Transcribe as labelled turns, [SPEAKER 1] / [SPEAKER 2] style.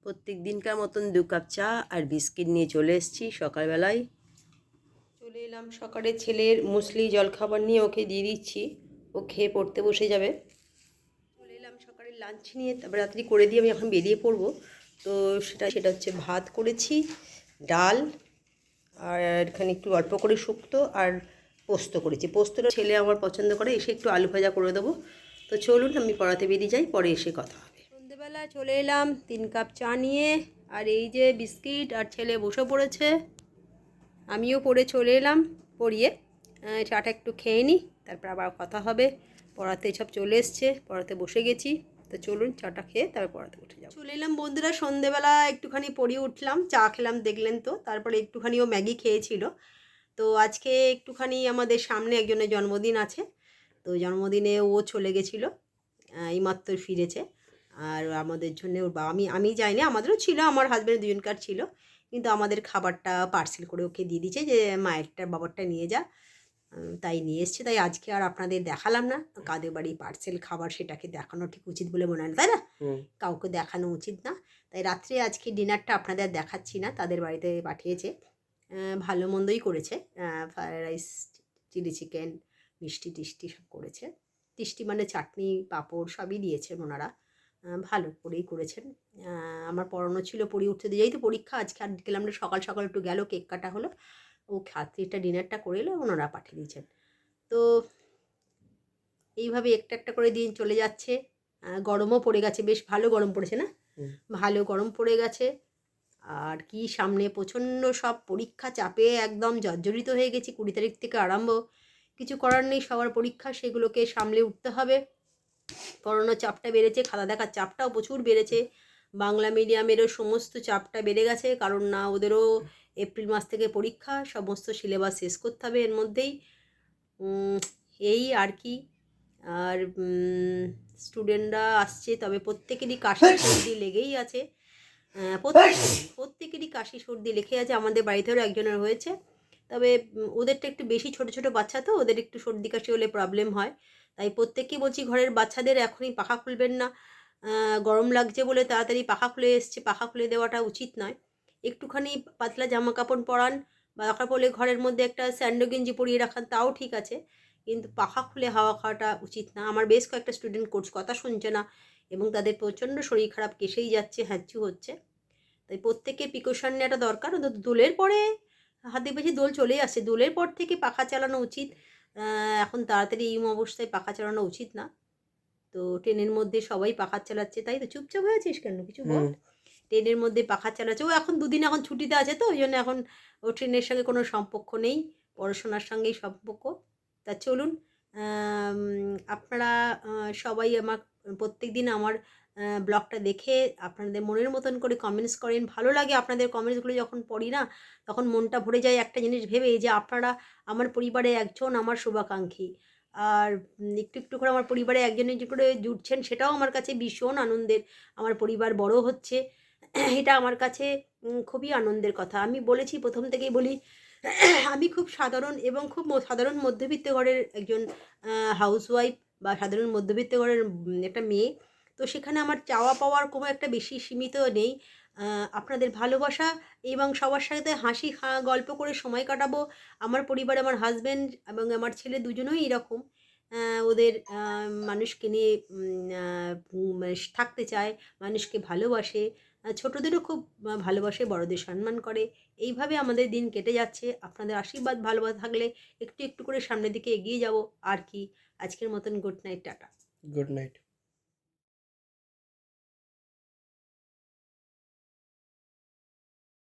[SPEAKER 1] প্রত্যেক দিনকার মতন 2 কাপ চা আর বিস্কিট নিয়ে চলে এসেছি সকালবেলায়। চলে এলাম সকালে ছেলের মুসলি জলখাবার নিয়ে ওকে দিয়ে দিচ্ছি, ও খেয়ে পড়তে বসে যাবে। চলে এলাম সকালের লাঞ্চ নিয়ে, তারপর রাত্রি করে দিয়ে আমি এখন বেরিয়ে পড়বো। তো সেটা হচ্ছে ভাত করেছি, ডাল, আর এখানে একটু অল্প করে শুক্তো আর পোস্ত করেছি। পোস্তটা ছেলে আমার পছন্দ করে, এসে একটু আলু ভাজা করে দেবো। তো চলুন আমি পড়াতে বেরিয়ে যাই, পরে এসে কথা হবে। সন্ধেবেলা চলে এলাম 3 কাপ চা নিয়ে, আর এই যে বিস্কিট, আর ছেলে বসে পড়েছে, আমিও পড়ে চলে এলাম। পড়িয়ে চাটা একটু খেয়ে নিই, তারপর আবার কথা হবে। পড়াতে সব চলে এসছে, পড়াতে বসে গেছি। তো চলুন চাটা খেয়ে তারপর পড়াতে উঠে যাবো। চলে এলাম বন্ধুরা, সন্ধেবেলা একটুখানি পড়িয়ে উঠলাম, চা খেলাম দেখলেন তো, তারপরে একটুখানি ও ম্যাগি খেয়েছিল। তো আজকে একটুখানি আমাদের সামনে একজনের জন্মদিন আছে, তো জন্মদিনে ও চলে গেছিলো, এইমাত্র ফিরেছে। আর আমাদের জন্য ওর আমি যাইনি, আমাদেরও ছিল, আমার হাজব্যান্ড দুজনকার ছিল, কিন্তু আমাদের খাবারটা পার্সেল করে ওকে দিয়ে দিয়েছে যে মায়েরটা বাবারটা নিয়ে যা। তাই নিয়ে এসছে, তাই আজকে আর আপনাদের দেখালাম না। কাদের বাড়ি পার্সেল খাবার সেটাকে দেখানো ঠিক উচিত বলে মনে হয় না, তাই না? কাউকে দেখানো উচিত না। তাই রাত্রে আজকে ডিনারটা আপনাদের দেখাচ্ছি না, তাদের বাড়িতে পাঠিয়েছে। ভালো মন্দই করেছে, ফ্রায়েড রাইস, চিলি চিকেন, মিষ্টি টিষ্টি সব করেছে। মিষ্টি মানে চাটনি পাঁপড় সবই দিয়েছেন ওনারা, ভালো করেই করেছেন। আমার পড়ানো ছিল, পড়িয়ে উঠতে দিয়ে, তো পরীক্ষা আজকে আর গেলাম না, সকাল সকাল একটু গেল, কেক কাটা হলো, ও খাত্রিটা ডিনারটা করে এলো, ওনারা পাঠিয়ে দিয়েছেন। তো এইভাবে একটা একটা করে দিন চলে যাচ্ছে। গরমও পড়ে গেছে, বেশ ভালো গরম পড়েছে না? ভালো গরম পড়ে গেছে। আর কি সামনে প্রচণ্ড সব পরীক্ষা, চাপে একদম জর্জরিত হয়ে গেছি। 20 তারিখ থেকে আরম্ভ, কিছু করার নেই, সবার পরীক্ষা, সেগুলোকে সামলে উঠতে হবে। পড়ানোর চাপটা বেড়েছে, খাতা দেখার চাপটাও প্রচুর বেড়েছে। বাংলা মিডিয়ামেরও সমস্ত চাপটা বেড়ে গেছে, কারণ না ওদেরও এপ্রিল মাস থেকে পরীক্ষা, সমস্ত সিলেবাস শেষ করতে হবে এর মধ্যেই। এই আর কি। আর স্টুডেন্টরা আসছে, তবে প্রত্যেকেরই কাশি সর্দি লেগেই আছে। প্রত্যেকেরই কাশি সর্দি লেগে আছে, আমাদের বাড়িতেও একজনের হয়েছে। তবে ওদেরটা একটু বেশি, ছোট ছোট বাচ্চা তো, ওদের একটু সর্দি কাশি হলে প্রবলেম হয়। তাই প্রত্যেককেই বলছি ঘরের বাচ্চাদের এখনই পাখা খুলবেন না, গরম লাগছে বলে তাড়াতাড়ি পাখা খুলে এসছে, পাখা খুলে দেওয়াটা উচিত নয়। একটুখানি পাতলা জামা কাপড় পরান, বা দরকার পড়লে ঘরের মধ্যে একটা স্যান্ডো গেঞ্জি পরিয়ে রাখান, তাও ঠিক আছে, কিন্তু পাখা খুলে হাওয়া খাওয়াটা উচিত না। আমার বেশ কয়েকটা স্টুডেন্ট কোর্স কথা শুনছে না, এবং তাদের প্রচণ্ড শরীর খারাপ, কেসেই যাচ্ছে, হ্যাঁচু হচ্ছে। তাই প্রত্যেকে প্রিকশন নেওয়াটা দরকার। দোলের পরে হাতে বেশি দোল চলেই আসছে, দোলের পর থেকে পাখা চালানো উচিত। এখন তাড়াতাড়ি এই অবস্থায় পাখা চালানো উচিত না। তো ট্রেনের মধ্যে সবাই পাখা চালাচ্ছে, তাই তো চুপচাপ হয়ে আছিস কেন, কিছু বল। ট্রেনের মধ্যে পাখা চালাচ্ছে, ও এখন দুদিন এখন ছুটিতে আছে, তো ওই জন্য এখন ও ট্রেনের সঙ্গে কোনো সম্পর্ক নেই, পড়াশোনার সঙ্গেই সম্পর্ক। তা চলুন, আপনারা সবাই আমার প্রত্যেক দিন আমার ব্লগটা দেখে আপনাদের মনের মতন করে কমেন্টস করেন। ভালো লাগে আপনাদের কমেন্টসগুলো যখন পড়ি না, তখন মনটা ভরে যায় একটা জিনিস ভেবে, যে আপনারা আমার পরিবারে একজন আমার শুভাকাঙ্ক্ষী। আর একটু একটু করে আমার পরিবারে একজন করে জুটছেন, সেটাও আমার কাছে ভীষণ আনন্দের। আমার পরিবার বড় হচ্ছে, এটা আমার কাছে খুবই আনন্দের কথা। আমি বলেছি, প্রথম থেকেই বলি, আমি খুব সাধারণ এবং খুব সাধারণ মধ্যবিত্ত ঘরের একজন হাউসওয়াইফ, বা সাধারণ মধ্যবিত্ত ঘরের একটা মেয়ে। তো সেখানে আমার চাওয়া পাওয়ার কোনো একটা বেশি সীমিত নেই। আপনাদের ভালোবাসা এবং সবার সাথে হাসি গল্প করে সময় কাটাবো। আমার পরিবারে আমার হাজব্যান্ড এবং আমার ছেলে দুজনেই এরকম। ওদের মানুষকে নিয়ে থাকতে চায়, মানুষকে ভালোবাসে, ছোটোদেরও খুব ভালোবাসে, বড়দের সম্মান করে। এইভাবে আমাদের দিন কেটে যাচ্ছে। আপনাদের আশীর্বাদ ভালোবাসা থাকলে একটু একটু করে সামনের দিকে এগিয়ে যাব। আর কি, আজকের মতন good night, tata.
[SPEAKER 2] Good night.